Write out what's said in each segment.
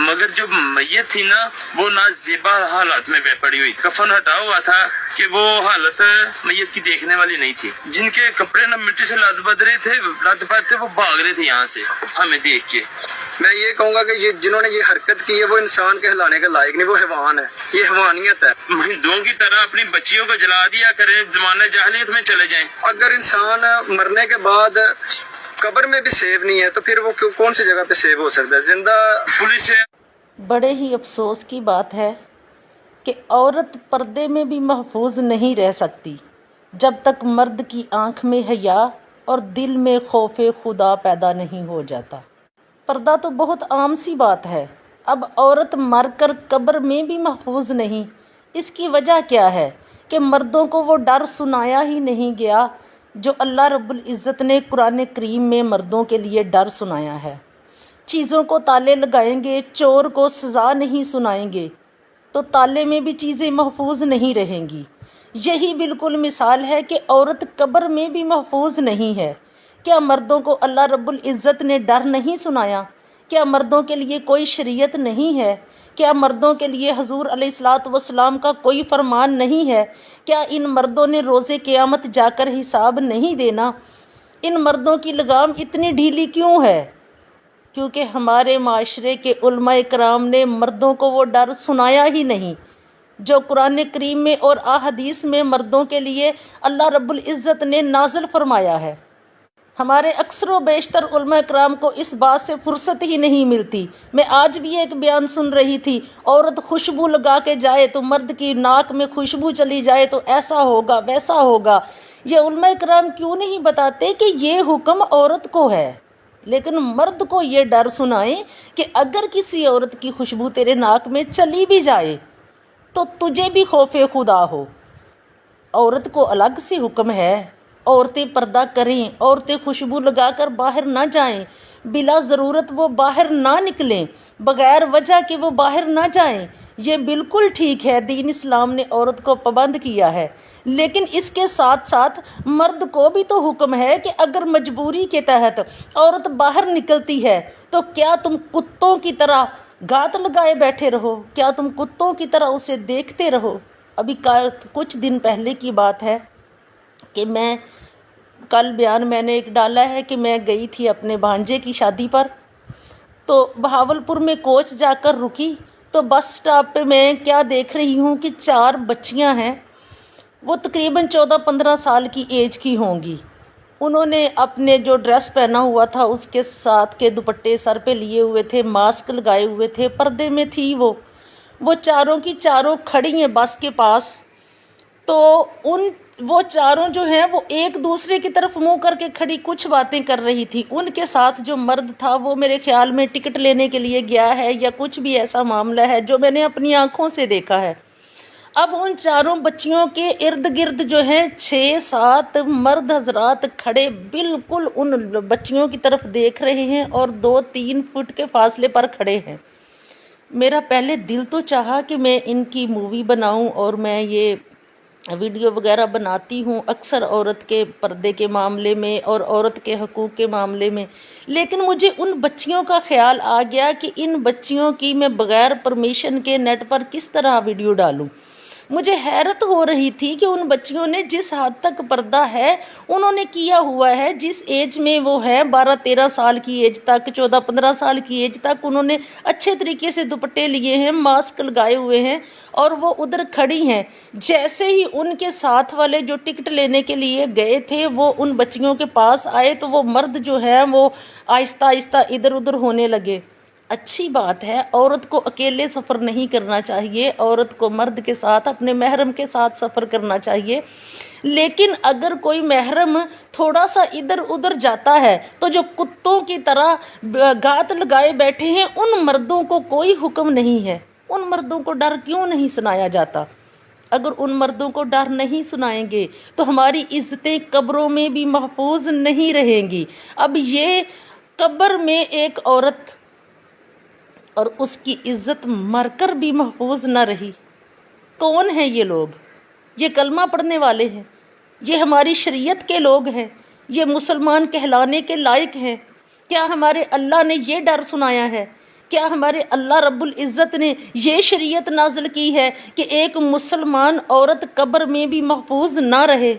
मगर जो मैयत थी ना वो नाजेबा हालात में पड़ी हुई, कफन हटा हुआ था कि वो हालत मैयत की देखने वाली नहीं थी। जिनके कपड़े ना मिट्टी से लथपथ रहे थे वो भाग रहे थे यहाँ से हमें देख के। मैं ये कहूँगा कि ये जिन्होंने ये हरकत की है वो इंसान कहलाने के लायक नहीं, वो हैवान है, ये हैवानियत है। हिंदुओं की तरह अपनी बच्चियों को जला दिया करे, जमाने जाहिलियत में चले जाएं। अगर इंसान मरने के बाद कब्र में भी सेव नहीं है तो फिर वो कौन सी जगह पे सेव हो सकता है? जिंदा पुलिस है। बड़े ही अफसोस की बात है कि औरत पर्दे में भी महफूज नहीं रह सकती जब तक मर्द की आंख में हया और दिल में खौफे खुदा पैदा नहीं हो जाता। पर्दा तो बहुत आम सी बात है, अब औरत मरकर कब्र में भी महफूज नहीं। इसकी वजह क्या है कि मर्दों को वो डर सुनाया ही नहीं गया जो अल्लाह रब्बुल इज़्ज़त ने कुरान करीम में मर्दों के लिए डर सुनाया है। चीज़ों को ताले लगाएंगे, चोर को सज़ा नहीं सुनाएंगे तो ताले में भी चीज़ें महफूज नहीं रहेंगी। यही बिल्कुल मिसाल है कि औरत कब्र में भी महफूज नहीं है। क्या मर्दों को अल्लाह रब्बुल इज़्ज़त ने डर नहीं सुनाया? क्या मर्दों के लिए कोई शरीयत नहीं है? क्या मर्दों के लिए हजूर अलैहिस्सलातु वस्सलाम का कोई फरमान नहीं है? क्या इन मर्दों ने रोज़े क़यामत जाकर हिसाब नहीं देना? इन मर्दों की लगाम इतनी ढीली क्यों है? क्योंकि हमारे माशरे के उलमा कराम ने मर्दों को वो डर सुनाया ही नहीं जो कुरान करीम में और अहादीस में मर्दों के लिए अल्लाह रब्बुल इज़्ज़त ने नाज़िल फरमाया है। हमारे अक्सर व बेशतर उलमा कराम को इस बात से फुर्सत ही नहीं मिलती। मैं आज भी एक बयान सुन रही थी, औरत खुशबू लगा के जाए तो मर्द की नाक में खुशबू चली जाए तो ऐसा होगा वैसा होगा। ये उलमा कराम क्यों नहीं बताते कि ये हुक्म औरत को है, लेकिन मर्द को ये डर सुनाएं कि अगर किसी औरत की खुशबू तेरे नाक में चली भी जाए तो तुझे भी खौफे खुदा हो। औरत को अलग से हुक्म है, औरतें पर्दा करें, औरतें खुशबू लगाकर बाहर ना जाएं, बिला ज़रूरत वो बाहर ना निकलें, बग़ैर वजह के वो बाहर ना जाएं। ये बिल्कुल ठीक है, दीन इस्लाम ने औरत को पाबंद किया है, लेकिन इसके साथ साथ मर्द को भी तो हुक्म है कि अगर मजबूरी के तहत औरत बाहर निकलती है तो क्या तुम कुत्तों की तरह गात लगाए बैठे रहो? क्या तुम कुत्तों की तरह उसे देखते रहो? अभी कुछ दिन पहले की बात है कि मैं कल बयान मैंने एक डाला है कि मैं गई थी अपने भांजे की शादी पर, तो बहावलपुर में कोच जाकर रुकी तो बस स्टॉप पे मैं क्या देख रही हूँ कि 4 बच्चियाँ हैं, वो तकरीबन 14-15 साल की एज की होंगी। उन्होंने अपने जो ड्रेस पहना हुआ था उसके साथ के दुपट्टे सर पे लिए हुए थे, मास्क लगाए हुए थे, पर्दे में थी वो चारों की चारों खड़ी हैं बस के पास। तो वो चारों जो हैं वो एक दूसरे की तरफ मुंह करके खड़ी कुछ बातें कर रही थी। उनके साथ जो मर्द था वो मेरे ख्याल में टिकट लेने के लिए गया है या कुछ भी ऐसा मामला है जो मैंने अपनी आंखों से देखा है। अब उन चारों बच्चियों के इर्द गिर्द जो हैं 6-7 मर्द हजरात खड़े बिल्कुल उन बच्चियों की तरफ देख रहे हैं और 2-3 फुट के फासले पर खड़े हैं। मेरा पहले दिल तो चाहा कि मैं इनकी मूवी बनाऊं और मैं ये वीडियो वगैरह बनाती हूँ अक्सर औरत के पर्दे के मामले में और औरत के हकूक़ के मामले में, लेकिन मुझे उन बच्चियों का ख्याल आ गया कि इन बच्चियों की मैं बग़ैर परमिशन के नेट पर किस तरह वीडियो डालूं। मुझे हैरत हो रही थी कि उन बच्चियों ने जिस हद तक पर्दा है उन्होंने किया हुआ है, जिस एज में वो है 12-13 साल की एज तक, 14-15 साल की एज तक उन्होंने अच्छे तरीके से दुपट्टे लिए हैं, मास्क लगाए हुए हैं और वो उधर खड़ी हैं। जैसे ही उनके साथ वाले जो टिकट लेने के लिए गए थे वो उन बच्चियों के पास आए तो वो मर्द जो है वो आहिस्ता आहिस्ता इधर उधर होने लगे। अच्छी बात है, औरत को अकेले सफ़र नहीं करना चाहिए, औरत को मर्द के साथ अपने महरम के साथ सफ़र करना चाहिए। लेकिन अगर कोई महरम थोड़ा सा इधर उधर जाता है तो जो कुत्तों की तरह गात लगाए बैठे हैं उन मर्दों को कोई हुक्म नहीं है। उन मर्दों को डर क्यों नहीं सुनाया जाता? अगर उन मर्दों को डर नहीं सुनाएंगे तो हमारी इज़्ज़तें कब्रों में भी महफूज नहीं रहेंगी। अब ये कब्र में एक औरत और उसकी इज़्ज़त मरकर भी महफूज न रही। कौन हैं ये लोग? ये कलमा पढ़ने वाले हैं, ये हमारी शरीयत के लोग हैं, ये मुसलमान कहलाने के लायक हैं। क्या हमारे अल्लाह ने ये डर सुनाया है क्या हमारे अल्लाह रब्बुल इज़्ज़त ने ये शरीयत नाज़िल की है कि एक मुसलमान औरत कब्र में भी महफूज ना रहे?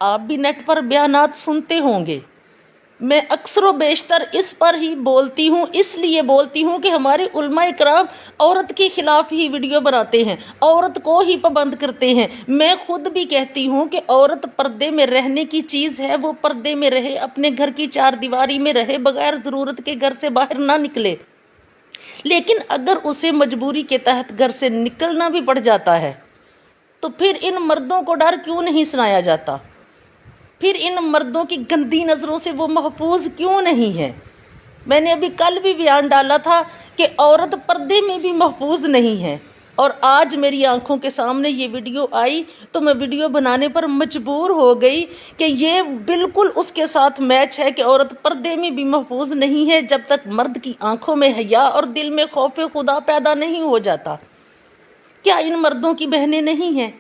आप भी नेट पर बयानात सुनते होंगे। मैं अक्सर व बेशतर इस पर ही बोलती हूँ, इसलिए बोलती हूँ कि हमारे उलमा इकराम औरत के ख़िलाफ़ ही वीडियो बनाते हैं, औरत को ही पाबंद करते हैं। मैं खुद भी कहती हूँ कि औरत पर्दे में रहने की चीज़ है, वो पर्दे में रहे, अपने घर की चार दीवारी में रहे, बग़ैर ज़रूरत के घर से बाहर ना निकले। लेकिन अगर उसे मजबूरी के तहत घर से निकलना भी पड़ जाता है तो फिर इन मर्दों को डर क्यों नहीं सुनाया जाता? फिर इन मर्दों की गंदी नज़रों से वो महफूज क्यों नहीं है? मैंने अभी कल भी बयान डाला था कि औरत पर्दे में भी महफूज नहीं है, और आज मेरी आंखों के सामने ये वीडियो आई तो मैं वीडियो बनाने पर मजबूर हो गई कि ये बिल्कुल उसके साथ मैच है कि औरत पर्दे में भी महफूज नहीं है जब तक मर्द की आंखों में हया और दिल में खौफ खुदा पैदा नहीं हो जाता। क्या इन मर्दों की बहनें नहीं हैं?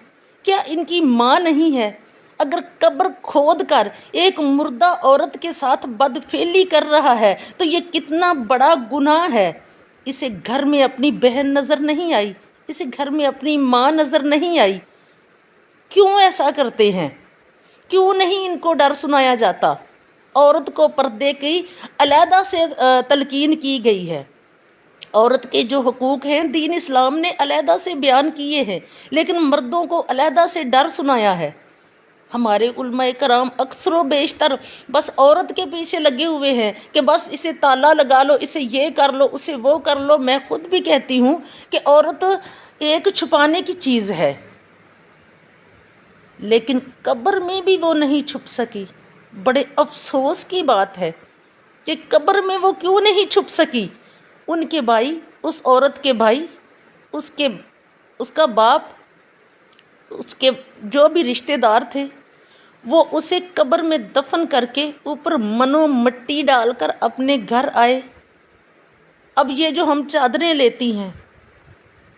क्या इनकी माँ नहीं है? अगर कब्र खोद कर एक मुर्दा औरत के साथ बदफेली कर रहा है तो ये कितना बड़ा गुनाह है। इसे घर में अपनी बहन नज़र नहीं आई, इसे घर में अपनी माँ नज़र नहीं आई। क्यों ऐसा करते हैं? क्यों नहीं इनको डर सुनाया जाता? औरत को पर्दे की अलहदा से तलकीन की गई है। औरत के जो हुकूक हैं दीन इस्लाम ने अलहदा से बयान किए हैं, लेकिन मर्दों को अलहदा से डर सुनाया है। हमारे उलमाए कराम अक्सर व बेशतर बस औरत के पीछे लगे हुए हैं कि बस इसे ताला लगा लो, इसे ये कर लो, उसे वो कर लो। मैं खुद भी कहती हूँ कि औरत एक छुपाने की चीज़ है, लेकिन कब्र में भी वो नहीं छुप सकी। बड़े अफसोस की बात है कि कब्र में वो क्यों नहीं छुप सकी। उनके भाई, उस औरत के भाई, उसका बाप, उसके जो भी रिश्तेदार थे, वो उसे कब्र में दफन करके ऊपर मनो मिट्टी डालकर अपने घर आए। अब ये जो हम चादरें लेती हैं,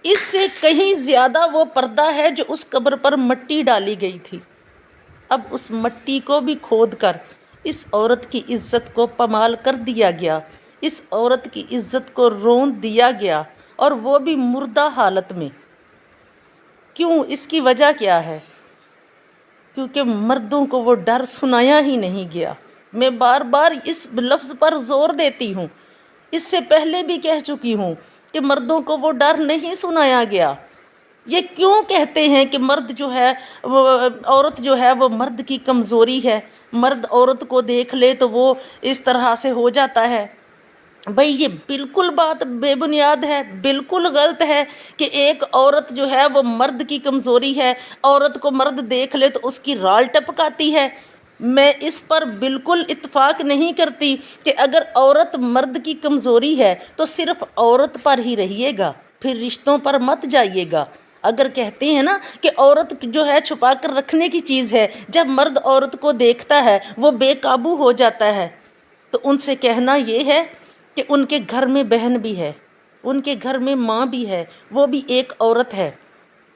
इससे कहीं ज़्यादा वो पर्दा है जो उस कब्र पर मिट्टी डाली गई थी। अब उस मिट्टी को भी खोद कर इस औरत की इज़्ज़त को पमाल कर दिया गया, इस औरत की इज़्ज़त को रोंद दिया गया, और वो भी मुर्दा हालत में। क्यों? इसकी वजह क्या है? क्योंकि मर्दों को वो डर सुनाया ही नहीं गया। मैं बार बार इस लफ्ज़ पर ज़ोर देती हूँ, इससे पहले भी कह चुकी हूँ कि मर्दों को वो डर नहीं सुनाया गया। ये क्यों कहते हैं कि मर्द जो है वो, औरत जो है वो मर्द की कमज़ोरी है, मर्द औरत को देख ले तो वो इस तरह से हो जाता है। भाई ये बिल्कुल बात बेबुनियाद है, बिल्कुल गलत है कि एक औरत जो है वो मर्द की कमज़ोरी है, औरत को मर्द देख ले तो उसकी राल टपकाती है। मैं इस पर बिल्कुल इत्तेफाक नहीं करती कि अगर औरत मर्द की कमज़ोरी है तो सिर्फ औरत पर ही रहिएगा, फिर रिश्तों पर मत जाइएगा। अगर कहते हैं ना कि औरत जो है छुपा कर रखने की चीज़ है, जब मर्द औरत को देखता है वो बेकाबू हो जाता है, तो उनसे कहना ये है कि उनके घर में बहन भी है, उनके घर में माँ भी है, वो भी एक औरत है।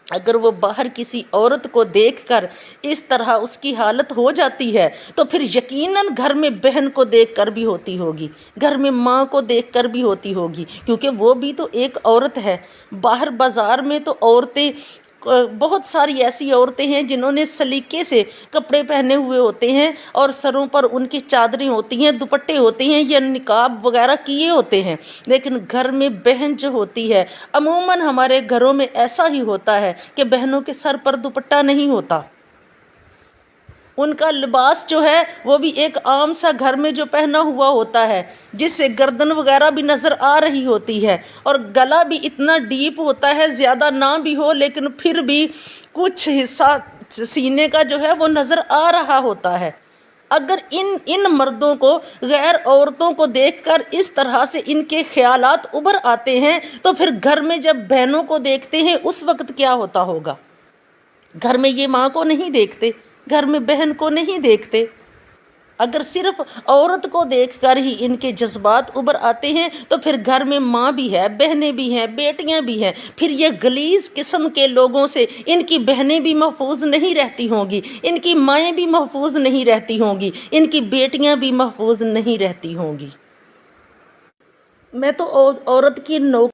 अगर वो बाहर किसी औरत को देखकर इस तरह उसकी हालत हो जाती है तो फिर यकीनन घर में बहन को देखकर भी होती होगी, घर में माँ को देखकर भी होती होगी, क्योंकि वो भी तो एक औरत है। बाहर बाज़ार में तो औरतें, बहुत सारी ऐसी औरतें हैं जिन्होंने सलीके से कपड़े पहने हुए होते हैं और सरों पर उनकी चादरें होती हैं, दुपट्टे होते हैं या निकाब वगैरह किए होते हैं, लेकिन घर में बहन जो होती है, अमूमन हमारे घरों में ऐसा ही होता है कि बहनों के सर पर दुपट्टा नहीं होता। उनका लिबास जो है वो भी एक आम सा घर में जो पहना हुआ होता है, जिससे गर्दन वगैरह भी नज़र आ रही होती है, और गला भी इतना डीप होता है, ज़्यादा ना भी हो लेकिन फिर भी कुछ हिस्सा सीने का जो है वो नज़र आ रहा होता है। अगर इन मर्दों को गैर औरतों को देखकर इस तरह से इनके ख्यालात उभर आते हैं तो फिर घर में जब बहनों को देखते हैं उस वक्त क्या होता होगा? घर में ये माँ को नहीं देखते, घर में बहन को नहीं देखते। अगर सिर्फ औरत को देखकर ही इनके जज्बात उभर आते हैं तो फिर घर में माँ भी है, बहनें भी हैं, बेटियां भी हैं, फिर ये गलीज़ किस्म के लोगों से इनकी बहनें भी महफूज नहीं रहती होंगी, इनकी माएँ भी महफूज नहीं रहती होंगी, इनकी बेटियां भी महफूज नहीं रहती होंगी। मैं तो औरत की नौक